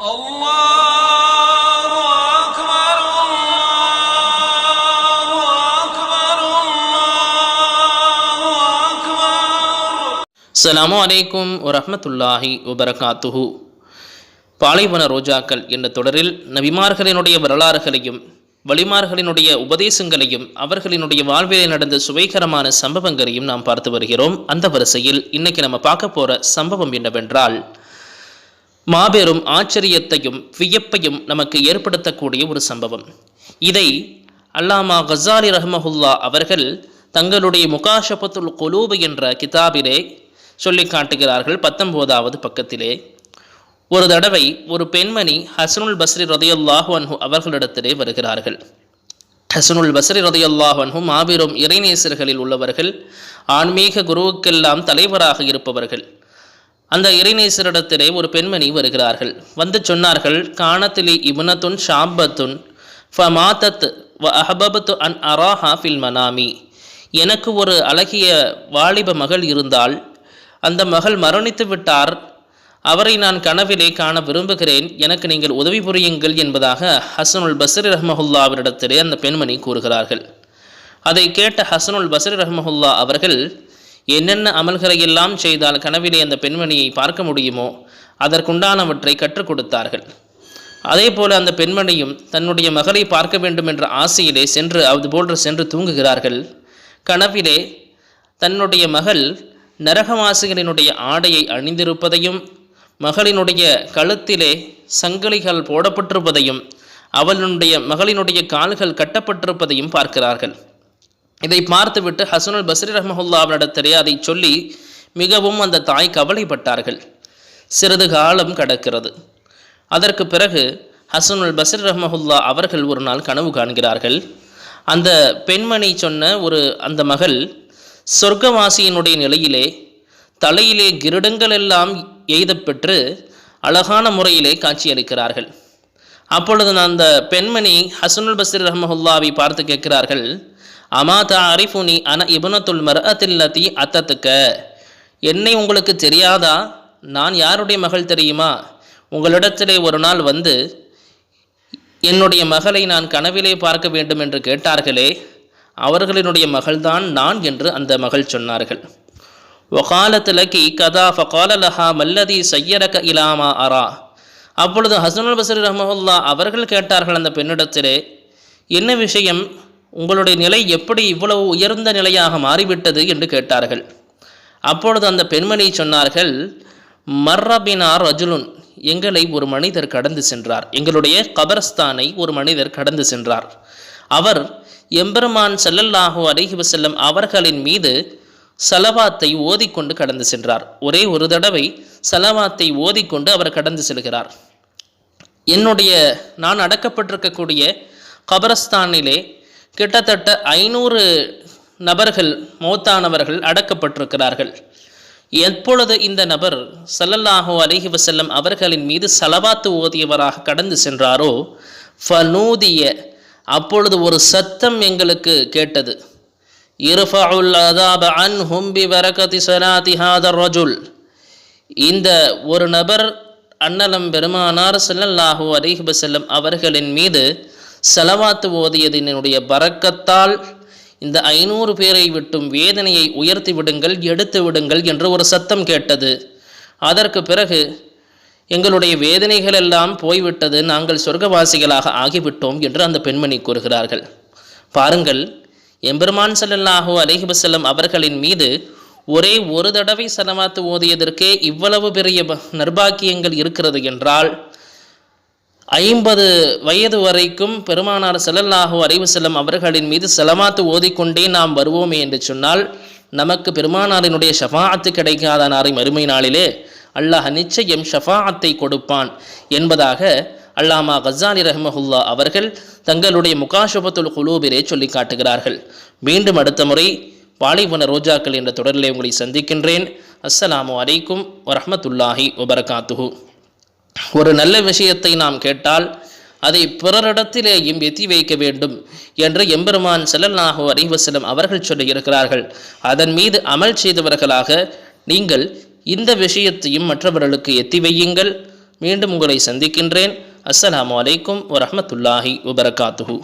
الله أكبر الله أكبر الله أكبر. அஸ்ஸலாமு அலைக்கும் வரஹ்மத்துல்லாஹி வபரகாத்துஹு. பாலைவன ரோஜாக்கள் என்ற தொடரில் நபிமார்களினுடைய வரலாறுகளையும் வலிமார்களினுடைய உபதேசங்களையும் அவர்களினுடைய வாழ்விலே நடந்த சுவைகரமான சம்பவங்களையும் நாம் பார்த்து வருகிறோம். அந்த வரிசையில் இன்னைக்கு நம்ம பார்க்க போற சம்பவம் என்னவென்றால், மாபெரும் ஆச்சரியத்தையும் வியப்பையும் நமக்கு ஏற்படுத்தக்கூடிய ஒரு சம்பவம். இதை அல்லாமா கஸாலி ரஹ்மஹுல்லா அவர்கள் தங்களுடைய முகாஷபத்துல் குலூப் என்ற கிதாபிலே சொல்லி காட்டுகிறார்கள். 19வது பக்கத்திலே ஒரு தடவை ஒரு பெண்மணி ஹசனுல் பஸ்ரி ரதியல்லாஹு அன்ஹு அவர்களிடத்திலே வருகிறார்கள். ஹசனுல் பஸ்ரி ரதியல்லாஹு அன்ஹு மாபெரும் இறைநேசர்களில் உள்ளவர்கள், ஆன்மீக குருவுக்கெல்லாம் தலைவராக இருப்பவர்கள். அந்த இறைநேசரிடத்திலே ஒரு பெண்மணி வருகிறார்கள். வந்து சொன்னார்கள், கானத்திலி இப்னத்துன் ஷாபத்துன் ஃபமாதத் வ அஹபபத்து அன் அராஹா ஃபில் மனாமி. எனக்கு ஒரு அழகிய வாலிப மகள் இருந்தால், அந்த மகள் மரணித்து விட்டார், அவரை நான் கனவிலே காண விரும்புகிறேன், எனக்கு நீங்கள் உதவி புரியுங்கள் என்பதாக ஹசனுல் பஸ்ரி ரஹ்மஹுல்லாவிடத்திலே அந்த பெண்மணி கூறுகிறார்கள். அதை கேட்ட ஹசனுல் பஸ்ரி ரஹ்மஹுல்லா அவர்கள் என்னென்ன அமல்களை எல்லாம் செய்தால் கனவிலே அந்த பெண்மணியை பார்க்க முடியுமோ அதற்குண்டானவற்றை கற்றுக் கொடுத்தார்கள். அதே போல அந்த பெண்மணியும் தன்னுடைய மகளை பார்க்க வேண்டும் என்ற ஆசையிலே சென்று தூங்குகிறார்கள். கனவிலே தன்னுடைய மகள் நரகவாசிகளினுடைய ஆடையை அணிந்திருப்பதையும், மகளினுடைய கழுத்திலே சங்கிலிகள் போடப்பட்டிருப்பதையும், மகளினுடைய கால்கள் கட்டப்பட்டிருப்பதையும் பார்க்கிறார்கள். இதை பார்த்துவிட்டு ஹசனுல் பஸ்ரி ரஹ்மஹுல்லாவிடத்திலே அதை சொல்லி மிகவும் அந்த தாய் கவலைப்பட்டார்கள். சிறிது காலம் கடக்கிறது. அதற்கு பிறகு ஹசனுல் பஸ்ரி ரஹ்மஹுல்லா அவர்கள் ஒரு நாள் கனவு காண்கிறார்கள். அந்த பெண்மணி சொன்ன அந்த மகள் சொர்க்கவாசியினுடைய நிலையிலே தலையிலே கிரீடங்கள் எல்லாம் எய்தப்பெற்று அழகான முறையிலே காட்சியளிக்கிறார்கள். அப்பொழுது அந்த பெண்மணி ஹசனுல் பஸ்ரி ரஹ்மஹுல்லாவை பார்த்து கேட்கிறார்கள், அமா தஅரிஃபுனி அன இப்னத்துல் மர்அத்தில்லதி அத்தத்துக்க. என்னை உங்களுக்கு தெரியாதா? நான் யாருடைய மகள் தெரியுமா? உங்களிடத்திலே ஒரு நாள் வந்து என்னுடைய மகளை நான் கனவிலே பார்க்க வேண்டும் என்று கேட்டார்களே, அவர்களினுடைய மகள்தான் நான் என்று அந்த மகள் சொன்னார்கள். வகாலத் லகி கதா ஃபகால லஹா மல்லதி சய்யரக இலாமா அரா. அப்பொழுது ஹசனுல் பஸ்ரி ரஹ்மஹுல்லா அவர்கள் கேட்டார்கள் அந்த பெண்ணிடத்திலே, என்ன விஷயம், உங்களுடைய நிலை எப்படி இவ்வளவு உயர்ந்த நிலையாக மாறிவிட்டது என்று கேட்டார்கள். அப்பொழுது அந்த பெண்மணி சொன்னார்கள், மர்ரபினா ரஜுலுன், எங்களை ஒரு மனிதர் கடந்து சென்றார், எங்களுடைய கபரஸ்தானை ஒரு மனிதர் கடந்து சென்றார். அவர் எம்பெருமான் ஸல்லல்லாஹு அலைஹி வஸல்லம் அவர்களின் மீது ஸலவாத்தை ஓதிக்கொண்டு கடந்து சென்றார். ஒரே ஒரு தடவை ஸலவாத்தை ஓதிக்கொண்டு அவர் கடந்து செல்கிறார். நான் அடக்கப்பட்டிருக்கக்கூடிய கபரஸ்தானிலே கிட்டத்தட்ட 500 நபர்கள், மௌத்தானவர்கள் அடக்கப்பட்டிருக்கிறார்கள். எப்பொழுது இந்த நபர் ஸல்லல்லாஹு அலைஹி வஸல்லம் அவர்களின் மீது ஸலவாத்து ஓதியவராக கடந்து சென்றாரோ, ஃபனூதிய, அப்பொழுது ஒரு சத்தம் எங்களுக்கு கேட்டது, இர்ஃபஉல் அஸாப அன்ஹும் பிபரகதி ஸலாத்தி ஹாதர் ரஜுல். இந்த ஒரு நபர் அன்னலம் பெருமானார் ஸல்லல்லாஹு அலைஹி வஸல்லம் அவர்களின் மீது ஸலவாத்து ஓதியதினுடைய பரக்கத்தால் இந்த 500 பேரை விட்டும் வேதனையை உயர்த்தி விடுங்கள், எடுத்து விடுங்கள் என்று ஒரு சத்தம் கேட்டது. அதற்கு பிறகு எங்களுடைய வேதனைகள் எல்லாம் போய்விட்டது, நாங்கள் சொர்க்கவாசிகளாக ஆகிவிட்டோம் என்று அந்த பெண்மணி கூறுகிறார்கள். பாருங்கள், எம்பெருமான் ஸல்லல்லாஹு அலைஹி வஸல்லம் அவர்களின் மீது ஒரே ஒரு தடவை ஸலவாத்து ஓதியதற்கே இவ்வளவு பெரிய நற்பாக்கியங்கள் இருக்கிறது என்றால், 50 வயது வரைக்கும் பெருமானார் ஸல்லல்லாஹு அலைஹி வஸல்லம் அவர்களின் மீது ஸலவாத்து ஓதிக்கொண்டே நாம் வருவோமே என்று சொன்னால், நமக்கு பெருமானாரினுடைய ஷஃபாஅத்து கிடைக்காத நாளை மறுமை நாளிலே அல்லாஹ் நிச்சயம் ஷஃபாஅத்தை கொடுப்பான் என்பதாக அல்லாமா கஸாலி ரஹ்மஹுல்லா அவர்கள் தங்களுடைய முகாஷபத்துல் குலூபிலே சொல்லி காட்டுகிறார்கள். மீண்டும் அடுத்த முறை பாலைவன ரோஜாக்கள் என்ற தொடரிலே உங்களை சந்திக்கின்றேன். அஸ்ஸலாமு அலைக்கும் வரஹ்மத்துல்லாஹி வபரகாத்துஹு. ஒரு நல்ல விஷயத்தை நாம் கேட்டால் அதை பிறரிடத்திலேயும் எத்தி வைக்க வேண்டும் என்று எம்பெருமான் ஸல்லல்லாஹு அலைஹி வஸல்லம் அவர்கள் சொல்லியிருக்கிறார்கள். அதன் மீது அமல் செய்தவர்களாக நீங்கள் இந்த விஷயத்தையும் மற்றவர்களுக்கு எத்தி வையுங்கள். மீண்டும் உங்களை சந்திக்கின்றேன். அஸ்ஸலாமு அலைக்கும் வரஹ்மத்துல்லாஹி வபரகாத்துஹு.